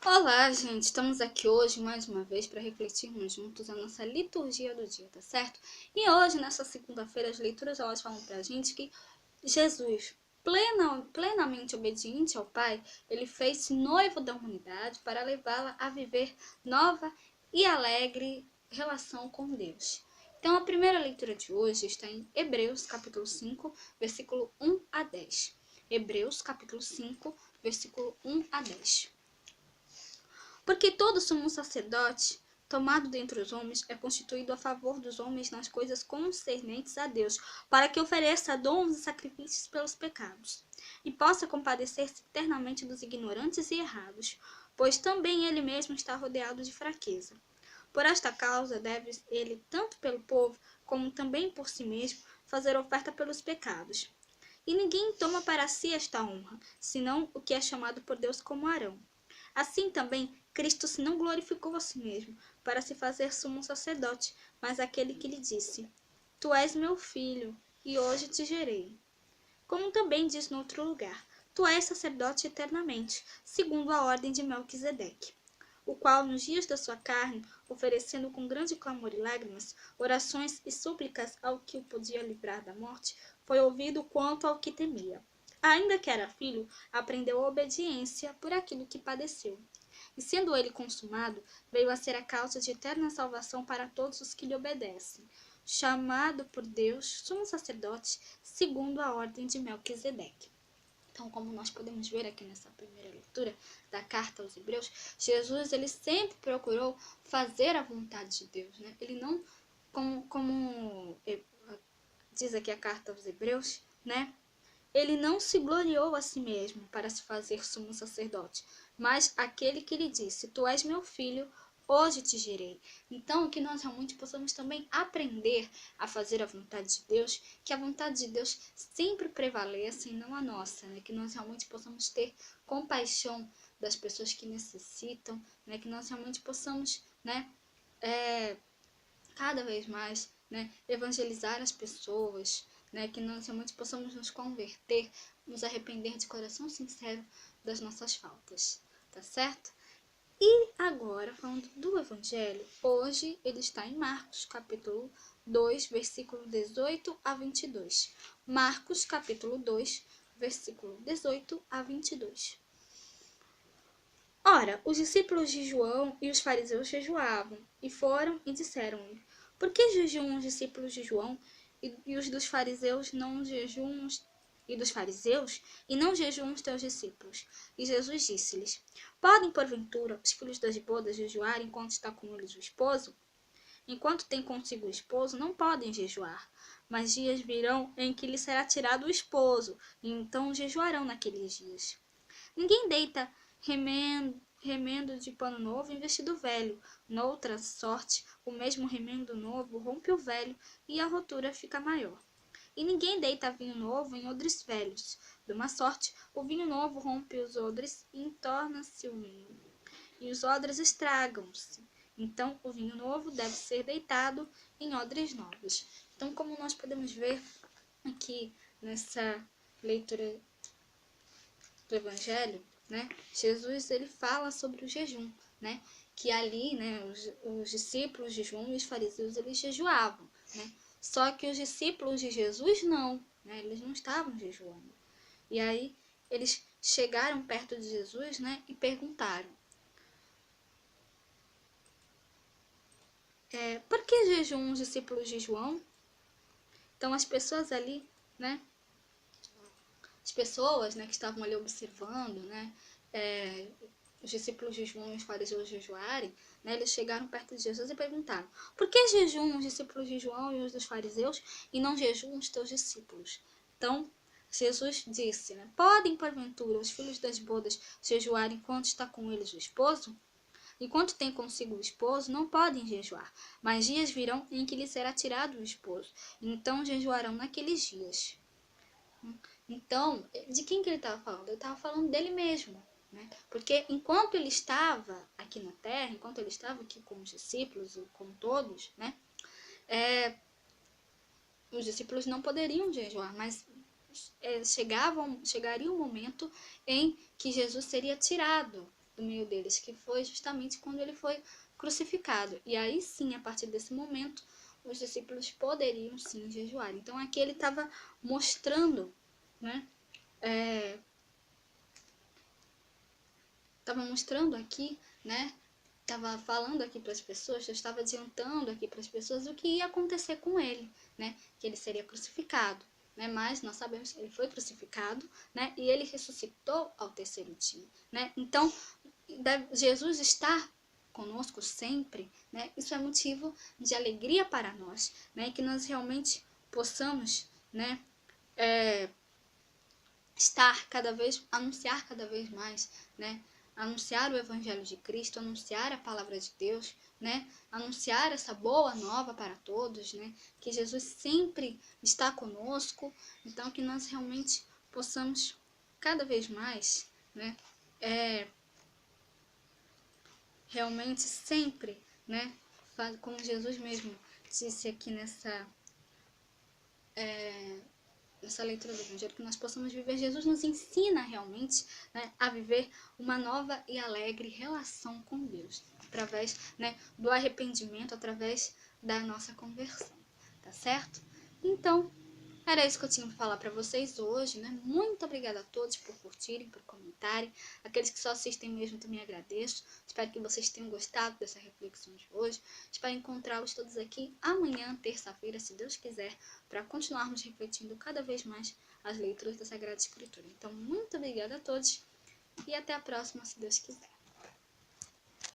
Olá, gente! Estamos aqui hoje mais uma vez para refletirmos juntos a nossa liturgia do dia, tá certo? E hoje, nessa segunda-feira, as leituras elas falam pra gente que Jesus, plenamente obediente ao Pai, ele fez-se noivo da humanidade para levá-la a viver nova e alegre relação com Deus. Então, a primeira leitura de hoje está em Hebreus, capítulo 5, versículo 1 a 10. Hebreus, capítulo 5, versículo 1 a 10. Porque todo sumo sacerdote, tomado dentre os homens, é constituído a favor dos homens nas coisas concernentes a Deus, para que ofereça dons e sacrifícios pelos pecados, e possa compadecer-se eternamente dos ignorantes e errados, pois também ele mesmo está rodeado de fraqueza. Por esta causa deve ele, tanto pelo povo, como também por si mesmo, fazer oferta pelos pecados. E ninguém toma para si esta honra, senão o que é chamado por Deus como Arão. Assim também, Cristo se não glorificou a si mesmo, para se fazer sumo sacerdote, mas aquele que lhe disse: Tu és meu filho, e hoje te gerei. Como também diz no outro lugar: Tu és sacerdote eternamente, segundo a ordem de Melquisedeque, o qual, nos dias da sua carne, oferecendo com grande clamor e lágrimas, orações e súplicas ao que o podia livrar da morte, foi ouvido quanto ao que temia. Ainda que era filho, aprendeu a obediência por aquilo que padeceu. E sendo ele consumado, veio a ser a causa de eterna salvação para todos os que lhe obedecem, chamado por Deus sumo sacerdote, segundo a ordem de Melquisedeque. Então, como nós podemos ver aqui nessa primeira leitura da carta aos Hebreus, Jesus ele sempre procurou fazer a vontade de Deus, né? Ele não, como diz aqui a carta aos Hebreus, né? Ele não se gloriou a si mesmo para se fazer sumo sacerdote, mas aquele que lhe disse: Tu és meu filho, hoje te gerei. Então, que nós realmente possamos também aprender a fazer a vontade de Deus, que a vontade de Deus sempre prevaleça e não a nossa, né? Que nós realmente possamos ter compaixão das pessoas que necessitam, né? Que nós realmente possamos, né? Cada vez mais, né, evangelizar as pessoas, né, que nós realmente possamos nos converter, nos arrepender de coração sincero das nossas faltas, tá certo? E agora, falando do Evangelho, hoje ele está em Marcos, capítulo 2, versículo 18 a 22. Marcos, capítulo 2, versículo 18 a 22. Ora, os discípulos de João e os fariseus jejuavam, e foram e disseram-lhe: Por que jejuam os discípulos de João e os dos fariseus não jejuam e não jejuam os teus discípulos? E Jesus disse-lhes: Podem, porventura, os filhos das bodas jejuar enquanto está com eles o esposo? Enquanto tem consigo o esposo, não podem jejuar. Mas dias virão em que lhe será tirado o esposo, e então jejuarão naqueles dias. Ninguém deita remendo de pano novo em vestido velho. Noutra sorte, o mesmo remendo novo rompe o velho e a rotura fica maior. E ninguém deita vinho novo em odres velhos. De uma sorte, o vinho novo rompe os odres e entorna-se o vinho. E os odres estragam-se. Então, o vinho novo deve ser deitado em odres novos. Então, como nós podemos ver aqui nessa leitura do Evangelho, né, Jesus ele fala sobre o jejum, né, que ali, né, os discípulos de João e os fariseus eles jejuavam, né, só que os discípulos de Jesus não, né, eles não estavam jejuando. E aí eles chegaram perto de Jesus, né, e perguntaram: por que jejuam os discípulos de João? Então as pessoas ali, né, as pessoas, né, que estavam ali observando, né, os discípulos de João e os fariseus jejuarem, né, eles chegaram perto de Jesus e perguntaram: Por que jejuam os discípulos de João e os dos fariseus e não jejuam os teus discípulos? Então, Jesus disse, né, Podem, porventura, os filhos das bodas jejuarem enquanto está com eles o esposo? Enquanto tem consigo o esposo, não podem jejuar, mas dias virão em que lhe será tirado o esposo, então jejuarão naqueles dias. Então, de quem que ele estava falando? Ele estava falando dele mesmo, né? Porque enquanto ele estava aqui na Terra, enquanto ele estava aqui com os discípulos e com todos, né? Os discípulos não poderiam jejuar, mas chegaria um momento em que Jesus seria tirado, do meio deles, que foi justamente quando ele foi crucificado. E aí sim, a partir desse momento, os discípulos poderiam sim jejuar. Então aqui ele estava mostrando, né? Estava mostrando aqui, né? Estava falando aqui para as pessoas, eu estava adiantando aqui para as pessoas o que ia acontecer com ele, né? Que ele seria crucificado, né? Mas nós sabemos que ele foi crucificado, né? E ele ressuscitou ao terceiro dia, né? Então, Jesus estar conosco sempre, né? Isso é motivo de alegria para nós, né? Que nós realmente possamos, né? Anunciar cada vez mais, né? Anunciar o Evangelho de Cristo, anunciar a palavra de Deus, né? Anunciar essa boa nova para todos, né? Que Jesus sempre está conosco, então que nós realmente possamos cada vez mais, né? Realmente sempre, né? Como Jesus mesmo disse aqui nessa leitura do Evangelho, que nós possamos viver. Jesus nos ensina realmente, né, a viver uma nova e alegre relação com Deus, através, né, do arrependimento, através da nossa conversão, tá certo? Então, era isso que eu tinha para falar para vocês hoje, né? Muito obrigada a todos por curtirem, por comentarem. Aqueles que só assistem mesmo, também agradeço. Espero que vocês tenham gostado dessa reflexão de hoje. Espero encontrá-los todos aqui amanhã, terça-feira, se Deus quiser, para continuarmos refletindo cada vez mais as leituras da Sagrada Escritura. Então, muito obrigada a todos e até a próxima, se Deus quiser.